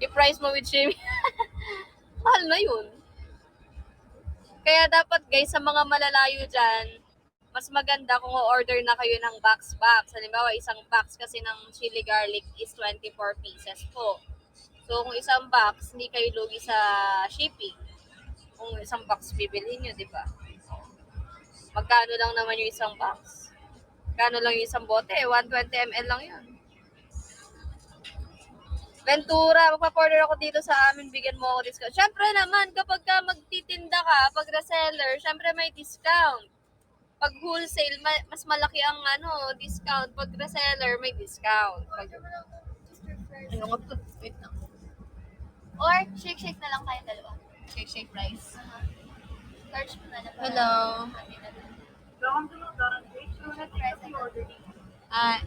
i-price mo with shipping. Mahal na yun. Kaya dapat guys, sa mga malalayo dyan, mas maganda kung o-order na kayo ng box. Halimbawa, isang box kasi ng chili garlic is 24 pieces po. So, kung isang box, hindi kayo lugi sa shipping. Kung isang box bibilhin nyo, di ba? Magkano lang naman yung isang box? Magkano lang yung isang bote? 120 ml lang yun. Ventura, magpa-order ako dito sa amin, bigyan mo ako discount. Syempre naman, kapag ka magtitinda ka, pag reseller, syempre may discount. Pag wholesale, mas malaki ang discount. Pag reseller, may discount. Ano nga po? Wait lang. Or, shake na lang kayo dalawa. Shake price. Search mo na lang. Hello.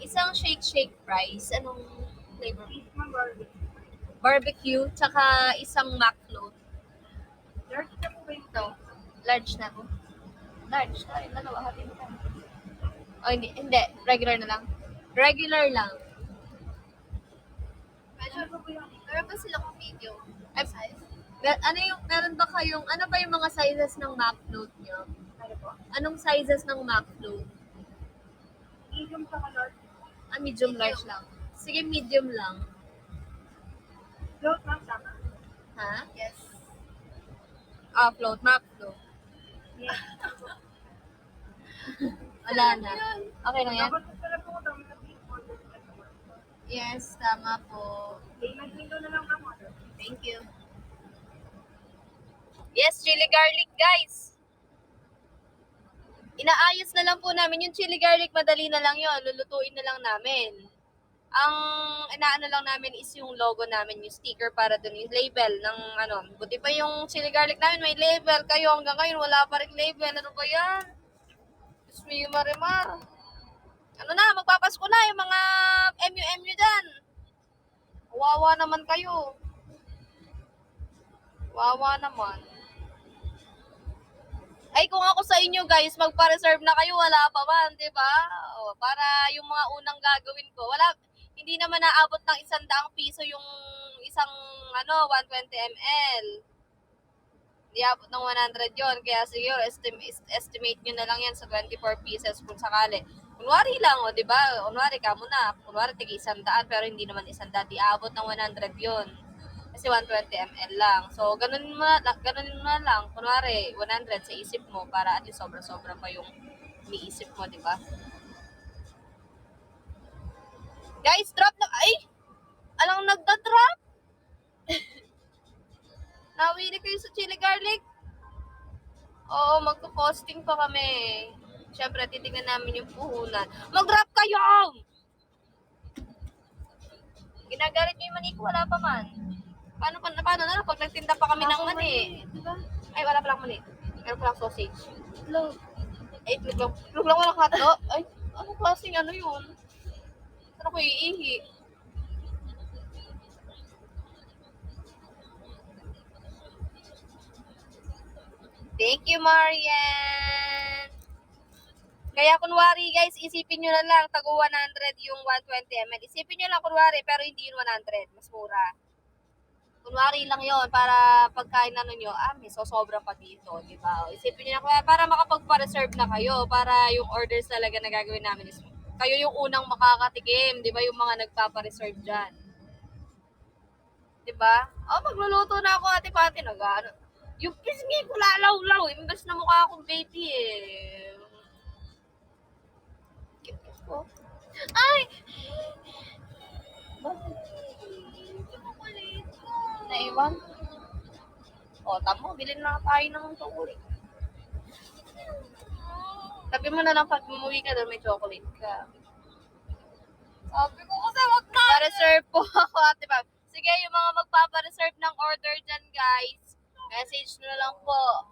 Isang shake price. Anong flavor? Barbecue, tsaka isang mac float. Large na po ba yung No. Large na po. large? Ay, dalawa. Hatiin mo ka. Oh, hindi. Regular na lang. Regular lang. Meron ba sila kung medium size? Meron ba kayong, ano ba yung mga sizes ng mac float nyo? Ano po? Anong sizes ng mac float? Medium sa large. Medium large lang. Sige, medium lang. Float lang sama. Ha? Yes. Float, mac float. Yes. Wala na. Okay na yan? Dapat ko pala po kung dami na order. Yes, tama po. Payment window na lang ako. Thank you. Yes, chili garlic, guys. Inaayos na lang po namin. Yung chili garlic, madali na lang yun. Lulutuin na lang namin. Ang inaano lang namin is yung logo namin, yung sticker para dun, yung label ng Buti pa yung chili garlic namin, may label. Kayo hanggang ngayon, wala pa rin label. Ano ba yan? Diyos me, Marimar. Magpapasko na yung mga MU dyan. Wawa naman kayo. Wawa naman. Ay, kung ako sa inyo guys, magpa-reserve na kayo, wala pa man, di ba? Para yung mga unang gagawin ko. Hindi naman naabot ng 100 piso yung isang 120 ml. Hindi abot ng 100 yon. Kaya siguro estimate nyo na lang yan sa 24 pieces kung sakali. Kunwari lang, di ba? Kunwari ka muna. Kunwari tigi 100 pero hindi naman 100. Di abot ng 100 yon. Kasi 120 ml lang. So, ganun mo na lang. Kunwari, 100 sa isip mo para at least sobra-sobra pa yung iniisip mo, di ba? Guys, drop na. Ay! Alang nagda-drop? Nawili kayo sa chili garlic? Oo, magpo-posting pa kami. Siyempre, titignan namin yung puhunan. Mag-drop kayo! Ginagalit nyo yung mani ko, wala pa man. Paano na lang pag nagtinda pa kami ng mani? Diba? Ay, wala pa lang mani. Meron pa lang sausage. Itlog. Ay, itlog lang walang hotdog. Ay, anong klaseng yun? Saan ako iihi? Thank you, Marian! Kaya kunwari guys, isipin nyo na lang, tago 100 yung 120 ml. Isipin nyo lang kunwari, pero hindi yun 100. Mas mura. Kunwari lang yon para pagkain nyo, may sosobra pa dito, di ba? Isipin nyo na, para makapagpa-reserve na kayo, para yung orders talaga na gagawin namin is, kayo yung unang makakatikim, di ba? Yung mga nagpapa-reserve dyan. Di ba? Magluluto na ako, Ate Pati, yung pisngi ko lalaw-law, imbes na mukha akong baby eh. Oh. Ay! Naiwan? Tamo, bilhin na tayo ng chocolate. Sabi mo na lang pag umuwi ka doon, may chocolate ka. Sabi ko kasi wag na! Pa-reserve po ako, Ate Pam. Sige, yung mga magpapa-reserve ng order dyan, guys. Message na lang po.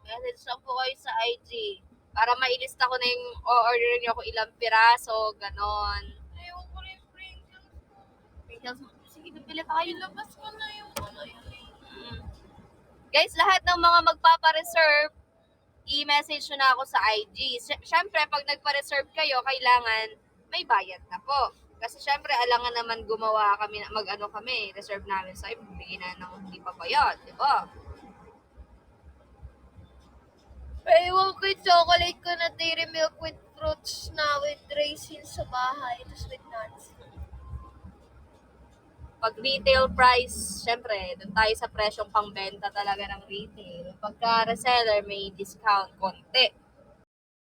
Message lang po kayo sa IG. Para mailista ko na yung order niyo kung ilang piraso, ganon. Ayaw ko rin Pringles. Pringles, sige, bibili tayo. Ilabas ko na yung yun. Guys, lahat ng mga magpapa-reserve, i-message nyo na ako sa IG. Siyempre, pag nagpa-reserve kayo, kailangan may bayad na po. Kasi syempre, alangan naman gumawa kami, mag-ano kami, reserve namin sa bigyan na ng hindi pa bayad, di ba? Ewan ko yung chocolate ko na dairy milk with fruits na with raisins sa bahay. Tapos with nuts. Pag retail price, syempre, doon tayo sa presyong pangbenta talaga ng retail. Pagka reseller, may discount konti.